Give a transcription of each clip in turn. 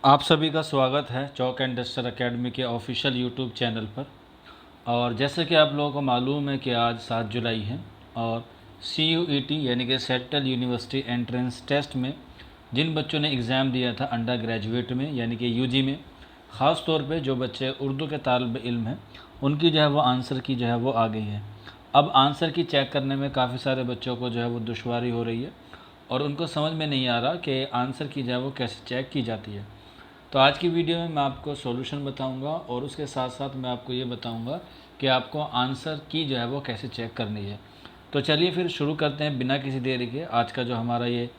आप सभी का स्वागत है चौक एंड डस्टर एकेडमी के ऑफिशियल यूट्यूब चैनल पर। और जैसे कि आप लोगों को मालूम है कि आज 7 जुलाई है और CUET यानी कि सेंट्रल यूनिवर्सिटी एंट्रेंस टेस्ट में जिन बच्चों ने एग्ज़ाम दिया था अंडर ग्रेजुएट में यानी कि UG में, ख़ास तौर पे जो बच्चे उर्दू के तालिब इल्म हैं उनकी जो है वो आंसर की जो है वो आ गई है। अब आंसर की चेक करने में काफ़ी सारे बच्चों को जो है वो दुश्वारी हो रही है और उनको समझ में नहीं आ रहा कि आंसर की जो है वो कैसे चेक की जाती है। तो आज की वीडियो में मैं आपको सॉल्यूशन बताऊंगा और उसके साथ साथ मैं आपको ये बताऊंगा कि आपको आंसर की जो है वो कैसे चेक करनी है। तो चलिए फिर शुरू करते हैं बिना किसी देरी के। आज का जो हमारा ये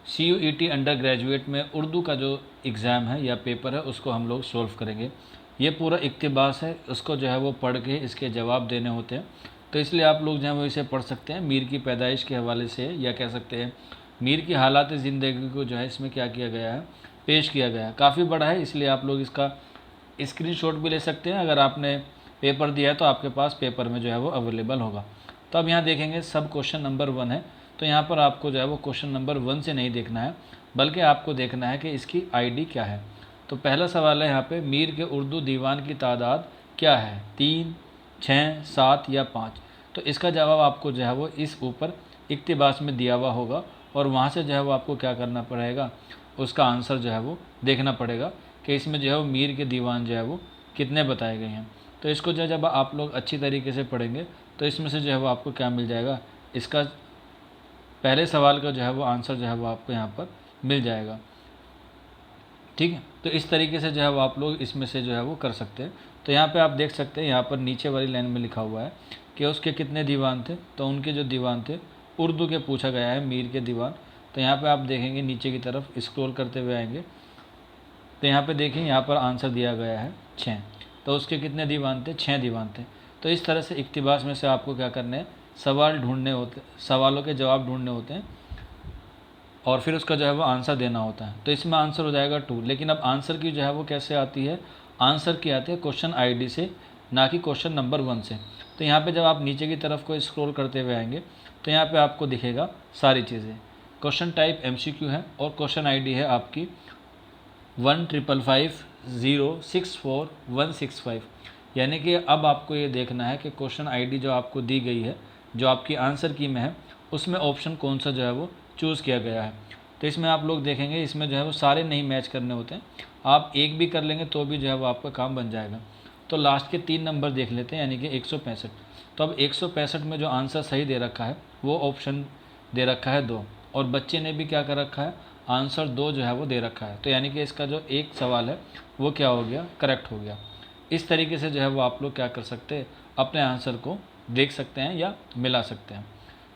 CUET अंडर ग्रेजुएट में उर्दू का जो एग्ज़ाम है या पेपर है उसको हम लोग सॉल्व करेंगे। ये पूरा इक्तिबास है, उसको जो है वो पढ़ के इसके जवाब देने होते हैं। तो इसलिए आप लोग जो है वो इसे पढ़ सकते हैं मीर की पैदाइश के हवाले से, या कह सकते हैं मीर की हालात ज़िंदगी को जो है इसमें क्या किया गया है, पेश किया गया है। काफ़ी बड़ा है इसलिए आप लोग इसका स्क्रीनशॉट भी ले सकते हैं। अगर आपने पेपर दिया है तो आपके पास पेपर में जो है वो अवेलेबल होगा। तो अब यहाँ देखेंगे सब क्वेश्चन नंबर 1 है। तो यहाँ पर आपको जो है वो क्वेश्चन नंबर 1 से नहीं देखना है बल्कि आपको देखना है कि इसकी ID क्या है। तो पहला सवाल है यहाँ पे, मीर के उर्दू दीवान की तादाद क्या है, 3, 6, 7 या 5। तो इसका जवाब आपको जो है वो इस ऊपर इक्तिबास में दिया हुआ होगा और वहाँ से जो है वो आपको क्या करना पड़ेगा, उसका आंसर जो है वो देखना पड़ेगा कि इसमें जो है वो मीर के दीवान जो है वो कितने बताए गए हैं। तो इसको जो है जब आप लोग अच्छी तरीके से पढ़ेंगे तो इसमें से जो है वो आपको क्या मिल जाएगा, इसका पहले सवाल का जो है वो आंसर जो है वो आपको यहाँ पर मिल जाएगा। ठीक है, तो इस तरीके से जो है वो आप लोग इसमें से जो है वो कर सकते हैं। तो यहाँ पे आप देख सकते हैं, यहाँ पर नीचे वाली लाइन में लिखा हुआ है कि उसके कितने दीवान थे। तो उनके जो दीवान थे उर्दू के पूछा गया है, मीर के दीवान। तो यहाँ पे आप देखेंगे नीचे की तरफ स्क्रॉल करते हुए आएंगे तो यहाँ पे देखें, यहाँ पर आंसर दिया गया है 6। तो उसके कितने दीवान थे, 6 दीवान थे। तो इस तरह से इक्तिबास में से आपको क्या करना है, सवाल ढूंढने होते, सवालों के जवाब ढूंढने होते हैं और फिर उसका जो है वो आंसर देना होता है। तो इसमें आंसर हो जाएगा 2। लेकिन अब आंसर की जो है वो कैसे आती है, आंसर की आती है क्वेश्चन ID से, ना कि क्वेश्चन नंबर 1 से। तो यहाँ पे जब आप नीचे की तरफ को स्क्रॉल करते हुए आएंगे तो यहाँ पे आपको दिखेगा सारी चीज़ें। क्वेश्चन टाइप MCQ है और क्वेश्चन ID है आपकी 1555064 यानी कि अब आपको ये देखना है कि क्वेश्चन ID जो आपको दी गई है, जो आपकी आंसर की में है, उसमें ऑप्शन कौन सा जो है वो चूज़ किया गया है। तो इसमें आप लोग देखेंगे इसमें जो है वो सारे नहीं मैच करने होते हैं, आप एक भी कर लेंगे तो भी जो है वो आपका काम बन जाएगा। तो लास्ट के 3 नंबर देख लेते हैं, यानी कि 165। तो अब 165 में जो आंसर सही दे रखा है वो ऑप्शन दे रखा है 2 और बच्चे ने भी क्या कर रखा है, आंसर 2 जो है वो दे रखा है। तो यानी कि इसका जो एक सवाल है वो क्या हो गया, करेक्ट हो गया। इस तरीके से जो है वो आप लोग क्या कर सकते हैं, अपने आंसर को देख सकते हैं या मिला सकते हैं।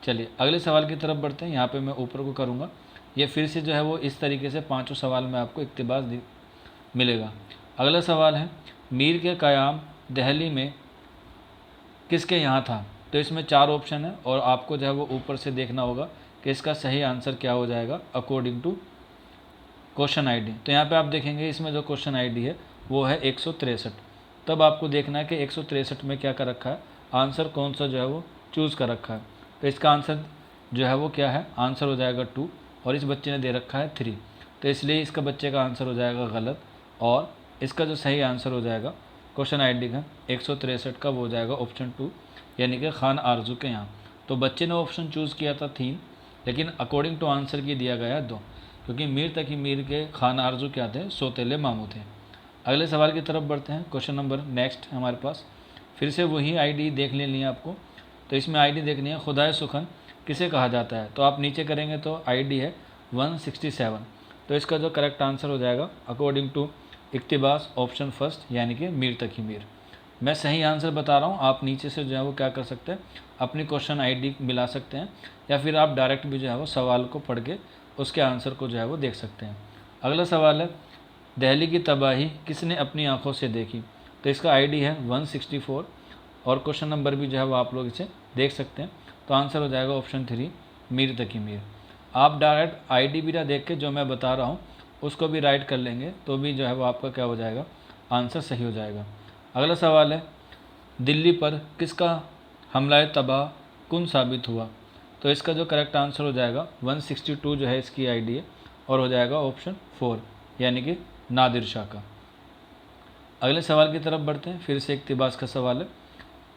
चलिए अगले सवाल की तरफ बढ़ते हैं। यहाँ पे मैं ऊपर को करूँगा, ये फिर से जो है वो इस तरीके से 5 सवाल में आपको इक्तिबास मिलेगा। अगला सवाल है, मीर के क़याम दिल्ली में किसके यहाँ था। तो इसमें 4 ऑप्शन है और आपको जो है वो ऊपर से देखना होगा कि इसका सही आंसर क्या हो जाएगा अकॉर्डिंग टू क्वेश्चन ID। तो यहाँ पे आप देखेंगे इसमें जो क्वेश्चन ID है वो है 163। तब आपको देखना है कि 163 में क्या कर रखा है, आंसर कौन सा जो है वो चूज़ कर रखा है। तो इसका आंसर जो है वो क्या है, आंसर हो जाएगा 2 और इस बच्चे ने दे रखा है 3। तो इसलिए इसका बच्चे का आंसर हो जाएगा गलत और इसका जो सही आंसर हो जाएगा क्वेश्चन ID का 163 का वो हो जाएगा ऑप्शन 2 यानी कि खान आरजू के यहाँ। तो बच्चे ने ऑप्शन चूज़ किया था 3 लेकिन अकॉर्डिंग टू आंसर की दिया गया है 2, क्योंकि मीर तकी मीर के खान आरजू क्या थे, सौतेले मामू थे। अगले सवाल की तरफ बढ़ते हैं। क्वेश्चन नंबर नेक्स्ट हमारे पास फिर से वही ID देख लेनी है आपको। तो इसमें ID देखनी है, खुदाए सुखन किसे कहा जाता है। तो आप नीचे करेंगे तो ID है 167। तो इसका जो करेक्ट आंसर हो जाएगा अकॉर्डिंग टू इक्तिबास ऑप्शन फर्स्ट यानी कि मीर तकी मीर। मैं सही आंसर बता रहा हूँ, आप नीचे से जो है वो क्या कर सकते हैं, अपनी क्वेश्चन ID मिला सकते हैं या फिर आप डायरेक्ट भी जो है वो सवाल को पढ़ के उसके आंसर को जो है वो देख सकते हैं। अगला सवाल है, दिल्ली की तबाही किसने अपनी आंखों से देखी। तो इसका ID है 164 और क्वेश्चन नंबर भी जो है वो आप लोग इसे देख सकते हैं। तो आंसर हो जाएगा ऑप्शन 3 मीर तकी मीर। आप डायरेक्ट ID भी ना देख के जो मैं बता रहा हूँ उसको भी राइट कर लेंगे तो भी जो है वो आपका क्या हो जाएगा, आंसर सही हो जाएगा। अगला सवाल है, दिल्ली पर किसका हमला तबाह कुन साबित हुआ। तो इसका जो करेक्ट आंसर हो जाएगा 162 जो है इसकी ID है और हो जाएगा ऑप्शन 4 यानी कि नादिर शाह का। अगले सवाल की तरफ बढ़ते हैं। फिर से इक्तिबास का सवाल है,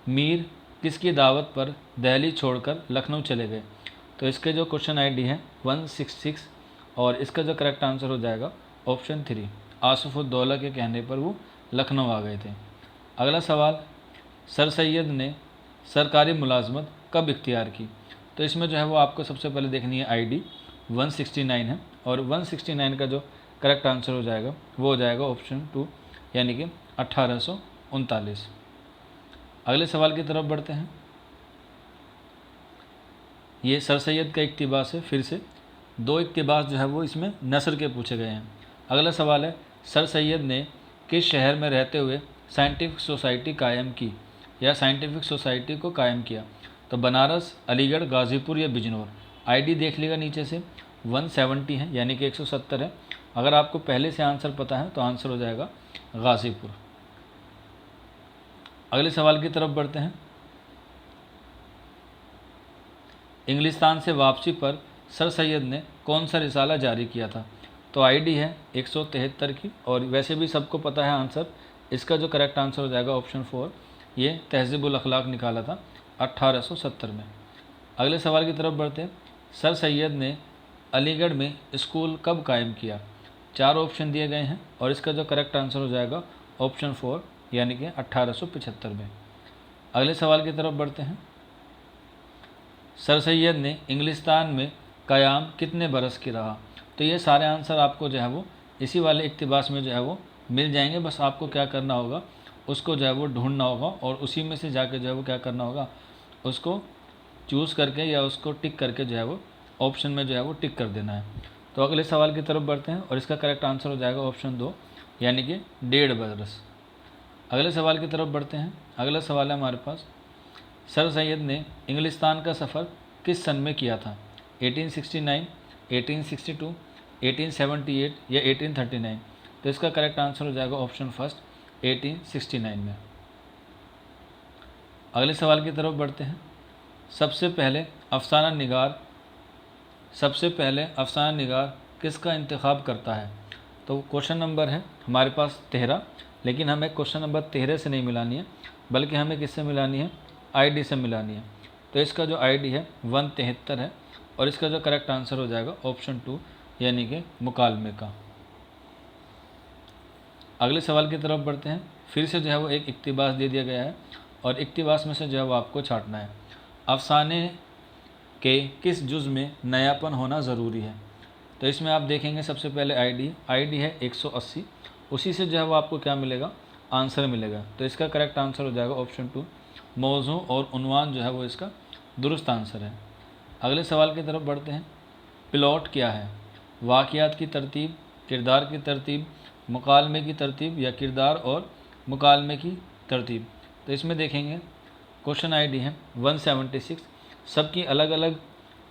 मीर किसकी दावत पर दिल्ली छोड़कर लखनऊ चले गए? तो इसके जो क्वेश्चन आईडी है 166 और इसका जो करेक्ट आंसर हो जाएगा ऑप्शन 3, आसिफुद्दौला के कहने पर वो लखनऊ आ गए थे। अगला सवाल, सर सैयद ने सरकारी मुलाजमत कब इख्तियार की? तो इसमें जो है वो आपको सबसे पहले देखनी है आईडी 169 है और 169 का जो करेक्ट आंसर हो जाएगा वो हो जाएगा ऑप्शन 2 यानी कि 1839। अगले सवाल की तरफ बढ़ते हैं। ये सर सैयद का इक्तिबास है। फिर से 2 इक्तिबास जो है वो इसमें नसर के पूछे गए हैं। अगला सवाल है, सर सैयद ने किस शहर में रहते हुए साइंटिफिक सोसाइटी कायम की या साइंटिफिक सोसाइटी को कायम किया? तो बनारस, अलीगढ़, गाज़ीपुर या बिजनौर। आईडी देख लीजिएगा नीचे से 170 है यानी कि 170 है। अगर आपको पहले से आंसर पता है तो आंसर हो जाएगा गाज़ीपुर। अगले सवाल की तरफ बढ़ते हैं। इंग्लिस्तान से वापसी पर सर सैयद ने कौन सा रिसाला जारी किया था? तो आईडी है 173 की और वैसे भी सबको पता है आंसर। इसका जो करेक्ट आंसर हो जाएगा ऑप्शन 4, ये तहज़ीबुल अखलाक निकाला था 1870 में। अगले सवाल की तरफ बढ़ते हैं। सर सैयद ने अलीगढ़ में स्कूल कब कायम किया? 4 ऑप्शन दिए गए हैं और इसका जो करेक्ट आंसर हो जाएगा ऑप्शन 4 यानी कि 1875 में। अगले सवाल की तरफ बढ़ते हैं। सर सैयद ने इंग्लिस्तान में क़याम कितने बरस की रहा? तो ये सारे आंसर आपको जो है वो इसी वाले इक्तिबास में जो है वो मिल जाएंगे। बस आपको क्या करना होगा, उसको जो है वो ढूंढना होगा और उसी में से जाके जो है वो क्या करना होगा, उसको चूज़ करके या उसको टिक करके जो है वो ऑप्शन में जो है वो टिक कर देना है। तो अगले सवाल की तरफ बढ़ते हैं और इसका करेक्ट आंसर हो जाएगा ऑप्शन 2 यानी कि 1.5 बरस। अगले सवाल की तरफ बढ़ते हैं। अगला सवाल है हमारे पास, सर सैयद ने इंग्लिस्तान का सफ़र किस सन में किया था? 1869, 1862, 1878 या 1839। तो इसका करेक्ट आंसर हो जाएगा ऑप्शन फर्स्ट 1869 में। अगले सवाल की तरफ बढ़ते हैं। सबसे पहले अफसाना निगार किसका इंतखाब करता है? तो क्वेश्चन नंबर है हमारे पास 13, लेकिन हमें क्वेश्चन नंबर 13 से नहीं मिलानी है बल्कि हमें किससे मिलानी है, आईडी से मिलानी है। तो इसका जो आईडी है 173 है और इसका जो करेक्ट आंसर हो जाएगा ऑप्शन 2 यानी कि मुकालमे का। अगले सवाल की तरफ बढ़ते हैं। फिर से जो है वो एक इक्तिबास दे दिया गया है और इक्तिबास में से जो है वो आपको छांटना है। अफसाने के किस जुज़ में नयापन होना ज़रूरी है? तो इसमें आप देखेंगे सबसे पहले आईडी है 180, उसी से जो है वो आपको क्या मिलेगा, आंसर मिलेगा। तो इसका करेक्ट आंसर हो जाएगा ऑप्शन 2, मौजू और उन्वान जो है वो इसका दुरुस्त आंसर है। अगले सवाल की तरफ बढ़ते हैं। प्लॉट क्या है? वाक़यात की तरतीब, किरदार की तरतीब, मुकालमे की तरतीब या किरदार और मुकालमे की तरतीब। तो इसमें देखेंगे क्वेश्चन आईडी है 176, सबकी अलग अलग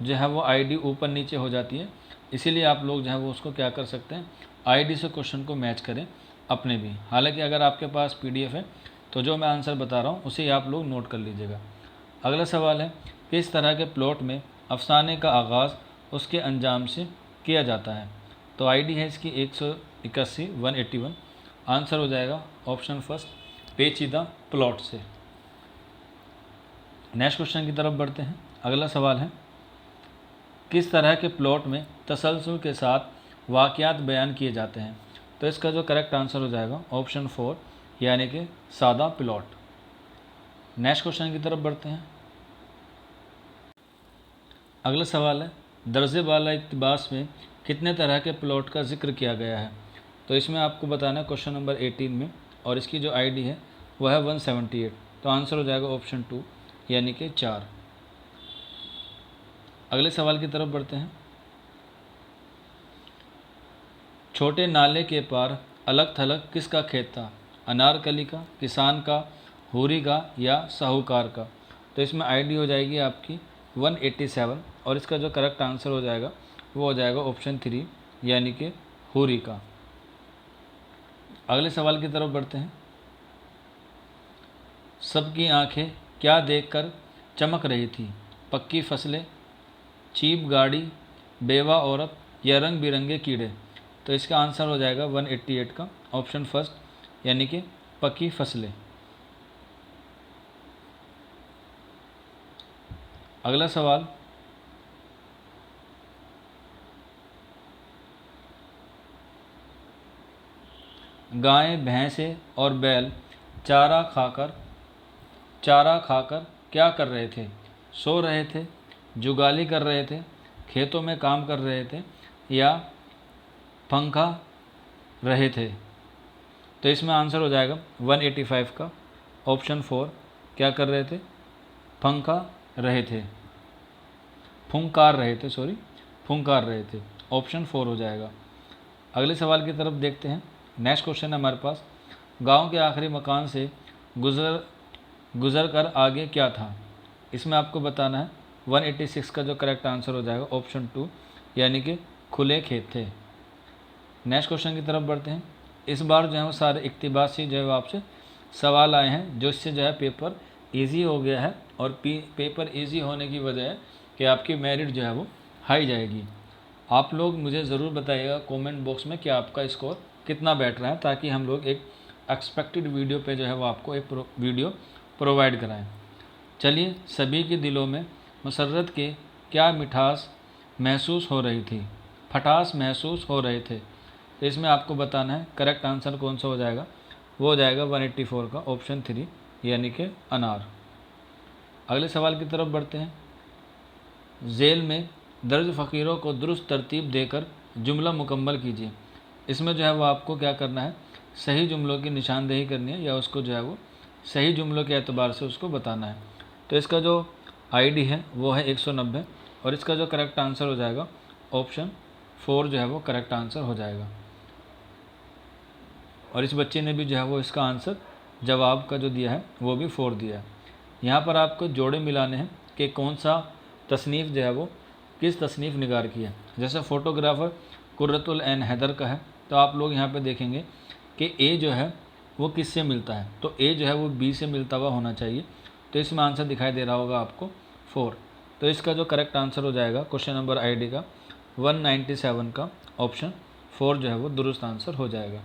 जो है वो आईडी ऊपर नीचे हो जाती है, इसीलिए आप लोग जो है वो उसको क्या कर सकते हैं, आईडी से क्वेश्चन को मैच करें अपने भी। हालांकि अगर आपके पास पीडीएफ है तो जो मैं आंसर बता रहा हूँ उसे आप लोग नोट कर लीजिएगा। अगला सवाल है, किस तरह के प्लॉट में अफसाने का आगाज़ उसके अंजाम से किया जाता है? तो आईडी है इसकी 181, आंसर हो जाएगा ऑप्शन फर्स्ट, पेचीदा प्लॉट से। नेक्स्ट क्वेश्चन की तरफ बढ़ते हैं। अगला सवाल है, किस तरह के प्लॉट में तसलसल के साथ वाक़यात बयान किए जाते हैं? तो इसका जो करेक्ट आंसर हो जाएगा ऑप्शन 4 यानी कि सादा प्लॉट। नेक्स्ट क्वेश्चन की तरफ बढ़ते हैं। अगला सवाल है, दर्जे वाला इक्तिबास में कितने तरह के प्लॉट का जिक्र किया गया है? तो इसमें आपको बताना है क्वेश्चन नंबर 18 में और इसकी जो आईडी है वह है 178। तो आंसर हो जाएगा ऑप्शन 2 यानी कि 4। अगले सवाल की तरफ बढ़ते हैं। छोटे नाले के पार अलग थलग किसका खेत था? अनारकली का, किसान का, हुरी का या साहूकार का? तो इसमें आईडी हो जाएगी आपकी 187 और इसका जो करेक्ट आंसर हो जाएगा वो हो जाएगा ऑप्शन 3 यानी कि हुरी का। अगले सवाल की तरफ बढ़ते हैं। सबकी आंखें क्या देखकर चमक रही थी? पक्की फसलें, चीप गाड़ी, बेवा औरत या रंग बिरंगे कीड़े? तो इसका आंसर हो जाएगा 188 का ऑप्शन फर्स्ट, यानी कि पकी फसलें। अगला सवाल, गायें, भैंसें और बैल चारा खाकर क्या कर रहे थे? सो रहे थे, जुगाली कर रहे थे, खेतों में काम कर रहे थे, या पंखा रहे थे? तो इसमें आंसर हो जाएगा 185 का ऑप्शन 4, क्या कर रहे थे? पंखा रहे थे, फुंकार रहे थे, फुंकार रहे थे, ऑप्शन 4 हो जाएगा। अगले सवाल की तरफ देखते हैं। नेक्स्ट क्वेश्चन है हमारे पास, गांव के आखिरी मकान से गुजर कर आगे क्या था? इसमें आपको बताना है। 186 का जो करेक्ट आंसर हो जाएगा ऑप्शन 2, यानी कि खुले खेत थे। नेक्स्ट क्वेश्चन की तरफ बढ़ते हैं। इस बार जो है वो सारे इक्तिबासी जो है वो आपसे सवाल आए हैं, जो इससे जो है पेपर इजी हो गया है, और पेपर इजी होने की वजह है कि आपकी मेरिट जो है वो हाई जाएगी। आप लोग मुझे ज़रूर बताइएगा कमेंट बॉक्स में कि आपका स्कोर कितना बैठ रहा है, ताकि हम लोग एक एक्सपेक्टेड वीडियो पे जो है वो आपको एक वीडियो प्रोवाइड कराएं। चलिए, सभी के दिलों में मसरत के क्या मिठास महसूस हो रही थी? खटास महसूस हो रहे थे। तो इसमें आपको बताना है करेक्ट आंसर कौन सा हो जाएगा। वो हो जाएगा 184 का ऑप्शन 3, यानी कि अनार। अगले सवाल की तरफ बढ़ते हैं। जेल में दर्ज फ़कीरों को दुरुस्त तरतीब देकर जुमला मुकम्मल कीजिए। इसमें जो है वो आपको क्या करना है, सही जुमलों की निशानदेही करनी है, या उसको जो है वो सही जुमलों के एतबार से उसको बताना है। तो इसका जो आईडी है वो है 190, और इसका जो करेक्ट आंसर हो जाएगा ऑप्शन 4 जो है वो करेक्ट आंसर हो जाएगा। और इस बच्चे ने भी जो है वो इसका आंसर जवाब का जो दिया है वो भी 4 दिया है। यहाँ पर आपको जोड़े मिलाने हैं कि कौन सा तसनीफ़ जो है वो किस तसनीफ़ निगार की है। जैसे फ़ोटोग्राफ़र कुर्रतुल ऐन हैदर का है, तो आप लोग यहाँ पे देखेंगे कि ए जो है वो किससे मिलता है, तो ए जो है वो बी से मिलता हुआ होना चाहिए। तो इसमें आंसर दिखाई दे रहा होगा आपको 4। तो इसका जो करेक्ट आंसर हो जाएगा क्वेश्चन नंबर आईडी का 197 का ऑप्शन 4 जो है वो दुरुस्त आंसर हो जाएगा।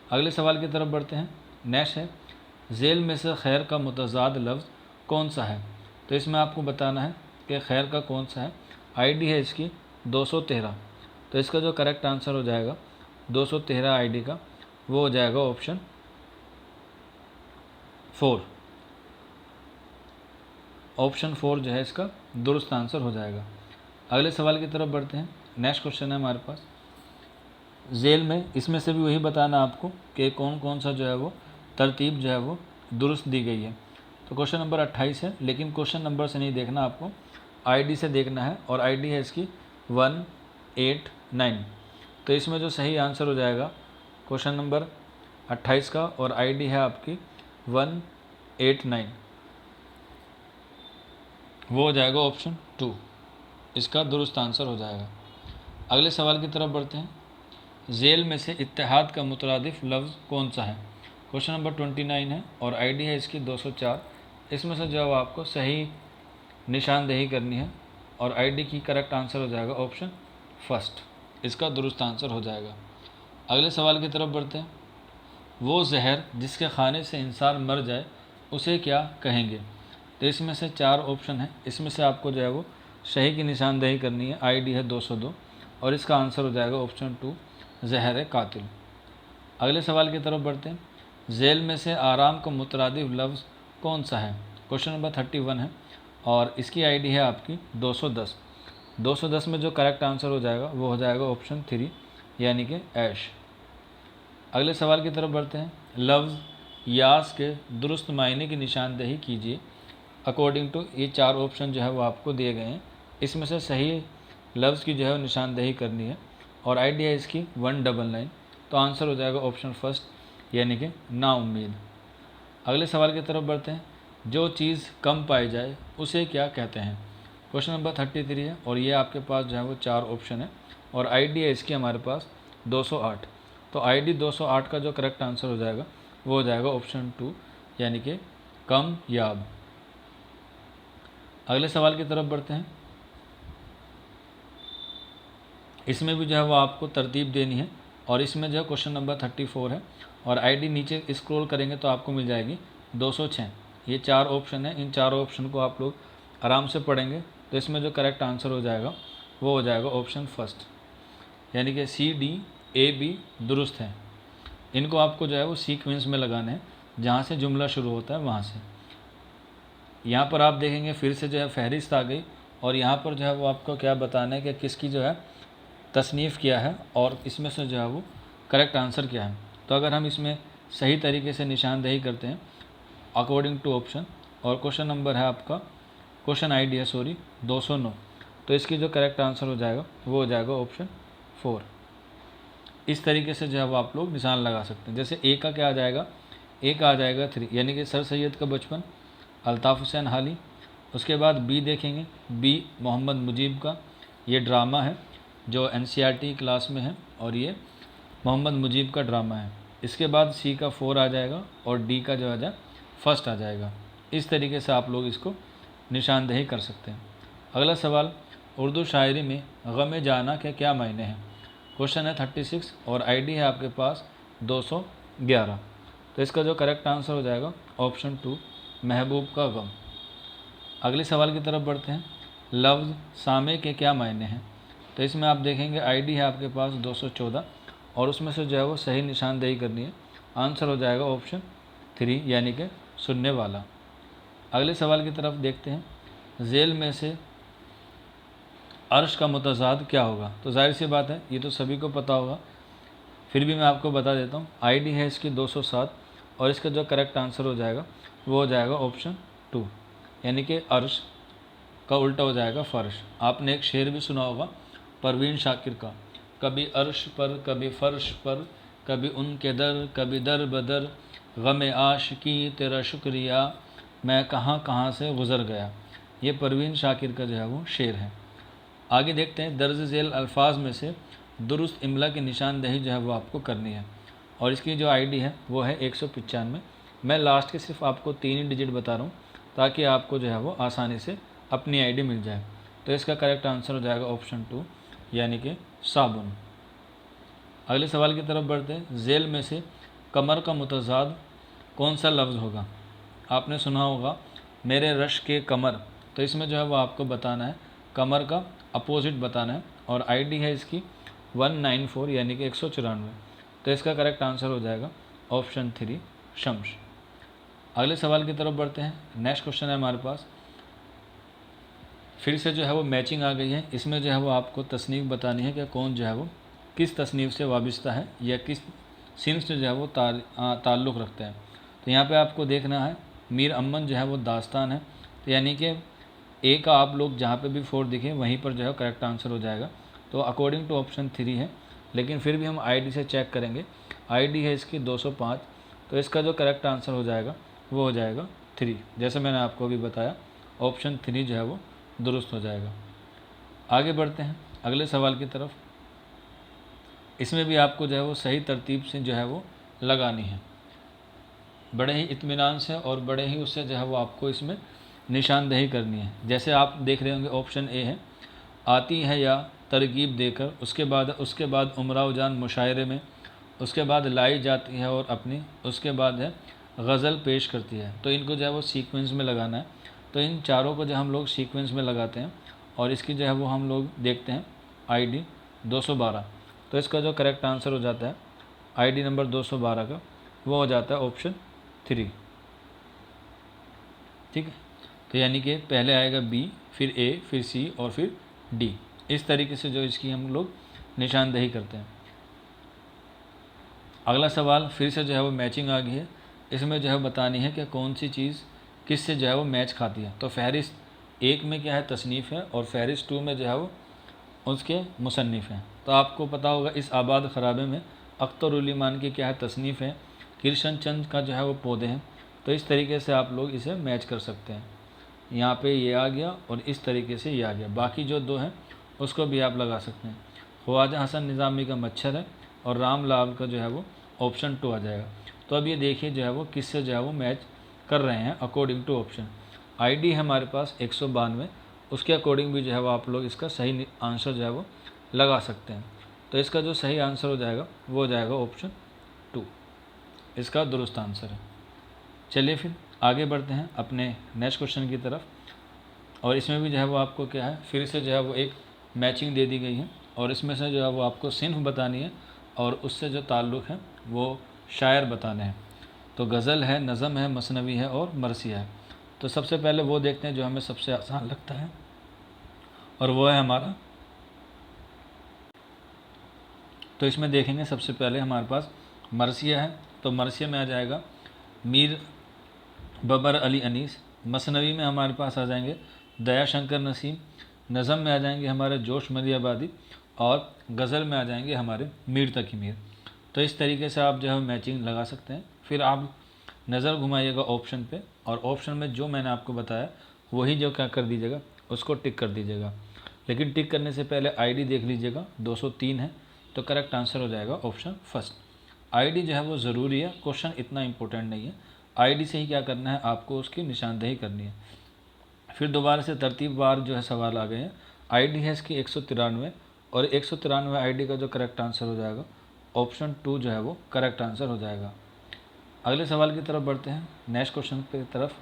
अगले सवाल की तरफ बढ़ते हैं। नेक्स्ट है, झेल में से खैर का मुतज़ाद लफ्ज़ कौन सा है? तो इसमें आपको बताना है कि खैर का कौन सा है। आईडी है इसकी 213, तो इसका जो करेक्ट आंसर हो जाएगा 213 आईडी का, वो हो जाएगा ऑप्शन 4। ऑप्शन 4 जो है इसका दुरुस्त आंसर हो जाएगा। अगले सवाल की तरफ बढ़ते हैं। नेक्स्ट क्वेश्चन है हमारे पास, जेल में इसमें से भी वही बताना आपको कि कौन कौन सा जो है वो तरतीब जो है वो दुरुस्त दी गई है। तो क्वेश्चन नंबर 28 है, लेकिन क्वेश्चन नंबर से नहीं देखना, आपको आईडी से देखना है, और आईडी है इसकी 189। तो इसमें जो सही आंसर हो जाएगा क्वेश्चन नंबर 28 का, और आईडी है आपकी 189, वो हो जाएगा ऑप्शन 2, इसका दुरुस्त आंसर हो जाएगा। अगले सवाल की तरफ बढ़ते हैं। जेल में से इत्तेहाद का मुतरादिफ लफ्ज़ कौन सा है? क्वेश्चन नंबर 29 है, और आईडी है इसकी 204। इसमें से जो आपको सही निशानदेही करनी है, और आईडी की करेक्ट आंसर हो जाएगा ऑप्शन फर्स्ट, इसका दुरुस्त आंसर हो जाएगा। अगले सवाल की तरफ बढ़ते हैं। वो जहर जिसके खाने से इंसान मर जाए उसे क्या कहेंगे? तो इसमें से 4 ऑप्शन है, इसमें से आपको जो है वो सही की निशानदेही करनी है। आईडी है 202, और इसका आंसर हो जाएगा ऑप्शन 2, जहर कातिल। अगले सवाल की तरफ बढ़ते हैं। जेल में से आराम का मुतरादिफ लफ्ज़ कौन सा है? क्वेश्चन नंबर 31 है, और इसकी आईडी है आपकी 210। 210 में जो करेक्ट आंसर हो जाएगा वो हो जाएगा ऑप्शन 3, यानी कि ऐश। अगले सवाल की तरफ बढ़ते हैं। लफ्ज़ यास के दुरुस्त मायने की निशानदेही कीजिए अकॉर्डिंग टू ये 4 ऑप्शन जो है वो आपको दिए गए हैं। इसमें से सही लफ्ज़ की जो है निशानदेही करनी है, और आईडी है इसकी 199। तो आंसर हो जाएगा ऑप्शन फर्स्ट, यानी कि नाउम्मीद। अगले सवाल की तरफ बढ़ते हैं। जो चीज़ कम पाई जाए उसे क्या कहते हैं? क्वेश्चन नंबर 33 है, और ये आपके पास जो है वो 4 ऑप्शन है, और आईडी है इसकी हमारे पास 208। तो आईडी 208 का जो करेक्ट आंसर हो जाएगा वो हो जाएगा ऑप्शन 2, यानी कि कम याब। अगले सवाल की तरफ बढ़ते हैं। इसमें भी जो है वो आपको तरतीब देनी है, और इसमें जो है क्वेश्चन नंबर 34 है, और आईडी नीचे स्क्रॉल करेंगे तो आपको मिल जाएगी 206। ये 4 ऑप्शन है, इन चारों ऑप्शन को आप लोग आराम से पढ़ेंगे तो इसमें जो करेक्ट आंसर हो जाएगा वो हो जाएगा ऑप्शन फर्स्ट, यानी कि सी डी ए बी दुरुस्त है। इनको आपको जो है वो सीक्वेंस में लगाने हैं, जहाँ से जुमला शुरू होता है वहाँ से। यहाँ पर आप देखेंगे फिर से जो है फहरिस्त आ गई, और यहाँ पर जो है वो आपको क्या बताना है कि किसकी जो है तसनीफ़ किया है और इसमें से जो है वो करेक्ट आंसर क्या है। तो अगर हम इसमें सही तरीके से निशानदेही करते हैं अकॉर्डिंग टू ऑप्शन, और क्वेश्चन नंबर है आपका, क्वेश्चन आईडी है 209, तो इसकी जो करेक्ट आंसर हो जाएगा वो हो जाएगा ऑप्शन 4। इस तरीके से जो है वो आप लोग निशान लगा सकते हैं। जैसे ए का क्या आ जाएगा, ए का आ जाएगा 3, यानी कि सर सैयद का बचपन, अल्ताफ़ हुसैन हाली। उसके बाद बी देखेंगे, बी मोहम्मद मुजीब का, ये ड्रामा है जो एनसीईआरटी क्लास में है, और ये मोहम्मद मुजीब का ड्रामा है। इसके बाद सी का 4 आ जाएगा, और डी का जो आ जाए फर्स्ट आ जाएगा। इस तरीके से आप लोग इसको निशानदेही कर सकते हैं। अगला सवाल, उर्दू शायरी में गम जाना के क्या मायने हैं। क्वेश्चन है 36, और आईडी है आपके पास 211। तो इसका जो करेक्ट आंसर हो जाएगा ऑप्शन 2, महबूब का गम। अगले सवाल की तरफ बढ़ते हैं, लफ्ज़ सामे के क्या मायने हैं। तो इसमें आप देखेंगे आईडी है आपके पास 214, और उसमें से जो है वो सही निशानदेही करनी है। आंसर हो जाएगा ऑप्शन 3, यानी कि सुनने वाला। अगले सवाल की तरफ देखते हैं, झेल में से अर्श का मुतज़ाद क्या होगा। तो जाहिर सी बात है ये तो सभी को पता होगा, फिर भी मैं आपको बता देता हूँ। आईडी है इसकी 207, और इसका जो करेक्ट आंसर हो जाएगा वो हो जाएगा ऑप्शन 2, यानी कि अर्श का उल्टा हो जाएगा फ़र्श। आपने एक शेर भी सुना होगा परवीन शाकिर का, कभी अर्श पर कभी फ़र्श पर, कभी उनके दर कभी दर बदर, गम आशिकी तेरा शुक्रिया, मैं कहाँ कहाँ से गुज़र गया। ये परवीन शाकिर का जो है वो शेर है। आगे देखते हैं, दर्ज झेल अल्फाज में से दुरुस्त इमला की निशानदेही जो है वो आपको करनी है, और इसकी जो आईडी है वो है 195। मैं लास्ट के सिर्फ आपको 3 ही डिजिट बता रहा हूँ ताकि आपको जो है वो आसानी से अपनी आईडी मिल जाए। तो इसका करेक्ट आंसर हो जाएगा ऑप्शन 2, यानी कि साबुन। अगले सवाल की तरफ बढ़ते हैं, झेल में से कमर का मुतज़ाद कौन सा लफ्ज़ होगा। आपने सुना होगा मेरे रश के कमर, तो इसमें जो है वो आपको बताना है कमर का अपोजिट बताना है, और आईडी है इसकी 194, यानी कि 194। तो इसका करेक्ट आंसर हो जाएगा ऑप्शन 3, शम्स। अगले सवाल की तरफ बढ़ते हैं, नेक्स्ट क्वेश्चन है हमारे पास, फिर से जो है वो मैचिंग आ गई है। इसमें जो है वो आपको तसनीफ़ बतानी है कि कौन जो है वो किस तसनीफ़ से वाबस्ता है या किस सिंफ से जो है वो ताल्लुक़ रखता है। तो यहाँ पे आपको देखना है मीर अमन जो है वो दास्तान है, तो यानी कि ए का आप लोग जहाँ पे भी 4 दिखे वहीं पर जो है करेक्ट आंसर हो जाएगा। तो अकॉर्डिंग टू ऑप्शन 3 है, लेकिन फिर भी हम आईडी से चेक करेंगे। आईडी है इसकी 205, तो इसका जो करेक्ट आंसर हो जाएगा वो हो जाएगा 3, जैसे मैंने आपको अभी बताया ऑप्शन 3 जो है वो दुरुस्त हो जाएगा। आगे बढ़ते हैं अगले सवाल की तरफ। इसमें भी आपको जो है वो सही तरतीब से जो है वो लगानी है, बड़े ही इत्मीनान से और बड़े ही उससे जो है वो आपको इसमें निशानदेही करनी है। जैसे आप देख रहे होंगे ऑप्शन ए है, आती है या तरकीब देकर, उसके बाद उमराव जान मुशायरे में, उसके बाद लाई जाती है और अपनी, उसके बाद है गज़ल पेश करती है। तो इनको जो है वो सीक्वेंस में लगाना है। तो इन चारों को जो हम लोग सीक्वेंस में लगाते हैं, और इसकी जो है वो हम लोग देखते हैं आईडी 212। तो इसका जो करेक्ट आंसर हो जाता है आईडी नंबर 212 का, वो हो जाता है ऑप्शन 3, ठीक है। तो यानी कि पहले आएगा बी, फिर ए, फिर सी और फिर डी। इस तरीके से जो इसकी हम लोग निशानदेही करते हैं। अगला सवाल फिर से जो है वो मैचिंग आ गई है। इसमें जो है बतानी है कि कौन सी चीज़ किस से जो है वो मैच खाती है। तो फहरिस्त 1 में क्या है, तसनीफ़ है, और फहरिस्त 2 में जो है वो उसके मुसन्निफ़ हैं। तो आपको पता होगा इस आबाद ख़राबे में अख्तर उल ईमान की क्या है, तसनीफ़ है, किशन चंद का जो है वो पौधे हैं। तो इस तरीके से आप लोग इसे मैच कर सकते हैं। यहाँ पे ये आ गया और इस तरीके से ये आ गया। बाकी जो 2 हैं उसको भी आप लगा सकते हैं। ख्वाजा हसन निज़ामी का मच्छर है, और राम लाल का जो है वो ऑप्शन 2 आ जाएगा। तो अब ये देखिए जो है वो किससे जो है वो मैच कर रहे हैं अकॉर्डिंग टू ऑप्शन। आईडी है हमारे पास 192, उसके अकॉर्डिंग भी जो है वो आप लोग इसका सही आंसर जो है वो लगा सकते हैं। तो इसका जो सही आंसर हो जाएगा वो हो जाएगा ऑप्शन 2, इसका दुरुस्त आंसर है। चलिए फिर आगे बढ़ते हैं अपने नेक्स्ट क्वेश्चन की तरफ। और इसमें भी जो है वो आपको क्या है, फिर से जो है वो एक मैचिंग दे दी गई है और इसमें से जो है वो आपको सिन्फ बतानी है और उससे जो ताल्लुक़ है वो शायर बताने हैं। तो गज़ल है, नज़म है, मसनवी है और मरसिया है। तो सबसे पहले वो देखते हैं जो हमें सबसे आसान लगता है और वो है हमारा, तो इसमें देखेंगे सबसे पहले हमारे पास मरसिया है। तो मरसिया में आ जाएगा मीर बबर अली अनीस। मसनवी में हमारे पास आ जाएंगे दया शंकर नसीम। नज़म में आ जाएंगे हमारे जोश मदी आबादी और गज़ल में आ जाएंगे हमारे मीर तकी मीर। तो इस तरीके से आप जो है मैचिंग लगा सकते हैं। फिर आप नज़र घुमाइएगा ऑप्शन पे और ऑप्शन में जो मैंने आपको बताया वही जो क्या कर दीजिएगा, उसको टिक कर दीजिएगा। लेकिन टिक करने से पहले आईडी देख लीजिएगा, 203 है तो करेक्ट आंसर हो जाएगा ऑप्शन फर्स्ट। आईडी जो है वो ज़रूरी है, क्वेश्चन इतना इंपॉर्टेंट नहीं है। आईडी से ही क्या करना है, आपको उसकी निशानदेही करनी है। फिर दोबारा से तरतीबवार जो है सवाल आ गए हैं। आईडी है इसकी 193 और 193 आईडी का जो करेक्ट आंसर हो जाएगा ऑप्शन 2 जो है वो करेक्ट आंसर हो जाएगा। अगले सवाल की तरफ बढ़ते हैं, नेक्स्ट क्वेश्चन की तरफ।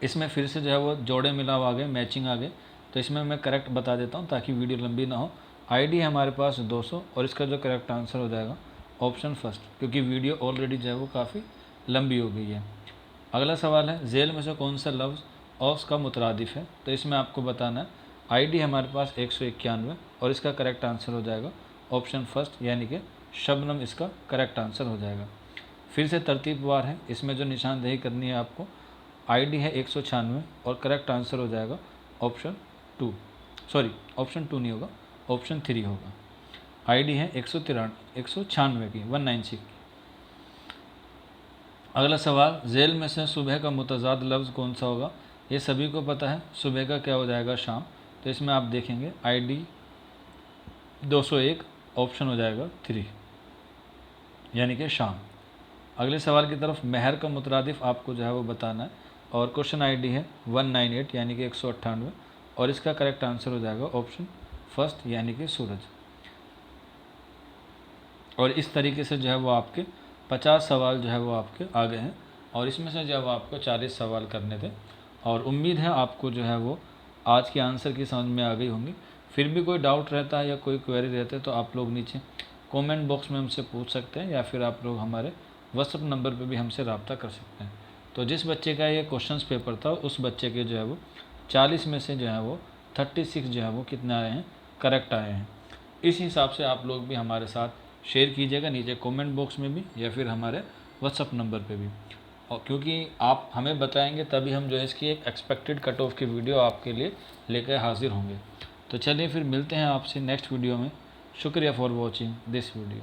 इसमें फिर से जो है वो जोड़े मिलाव आ गए, मैचिंग आ गए। तो इसमें मैं करेक्ट बता देता हूँ ताकि वीडियो लंबी ना हो। आईडी है हमारे पास 200 और इसका जो करेक्ट आंसर हो जाएगा ऑप्शन फर्स्ट, क्योंकि वीडियो ऑलरेडी जो है वो काफ़ी लंबी हो गई है। अगला सवाल है जेल में से कौन सा लफ्ज़ औस का मुतरादिफ है। तो इसमें आपको बताना है आईडी हमारे पास 191 और इसका करेक्ट आंसर हो जाएगा ऑप्शन फर्स्ट, यानी कि शबनम इसका करेक्ट आंसर हो जाएगा। फिर से तरतीबवार है, इसमें जो निशानदेही करनी है आपको, आईडी है 196 और करेक्ट आंसर हो जाएगा ऑप्शन 2, सॉरी ऑप्शन 2 नहीं होगा, ऑप्शन 3 होगा। आईडी है 196 की, 196 की। अगला सवाल जेल में से सुबह का मुतज़ाद लफ्ज़ कौन सा होगा। ये सभी को पता है, सुबह का क्या हो जाएगा शाम। तो इसमें आप देखेंगे आईडी 201 ऑप्शन हो जाएगा 3, यानी कि शाम। अगले सवाल की तरफ, महर का मुतरादिफ आपको जो है वो बताना है और क्वेश्चन आईडी है 198 यानी कि 198 और इसका करेक्ट आंसर हो जाएगा ऑप्शन फर्स्ट, यानी कि सूरज। और इस तरीके से जो है वो आपके 50 सवाल जो है वो आपके आ गए हैं और इसमें से जो है वो आपको 40 सवाल करने थे और उम्मीद है आपको जो है वो आज के आंसर की समझ में आ गई होंगी। फिर भी कोई डाउट रहता है या कोई क्वेरी रहते है तो आप लोग नीचे कमेंट बॉक्स में हमसे पूछ सकते हैं या फिर आप लोग हमारे व्हाट्सएप नंबर पे भी हमसे रब्ता कर सकते हैं। तो जिस बच्चे का ये क्वेश्चंस पेपर था उस बच्चे के जो है वो 40 में से जो है वो 36 जो है वो कितने आए हैं, करेक्ट आए हैं। इस हिसाब से आप लोग भी हमारे साथ शेयर कीजिएगा नीचे कमेंट बॉक्स में भी या फिर हमारे व्हाट्सएप नंबर पे भी, और क्योंकि आप हमें बताएंगे तभी हम जो है इसकी एक एक्सपेक्टेड कट ऑफ की वीडियो आपके लिए लेकर हाजिर होंगे। तो चलिए फिर मिलते हैं आपसे नेक्स्ट वीडियो में। शुक्रिया फॉर वॉचिंग दिस वीडियो।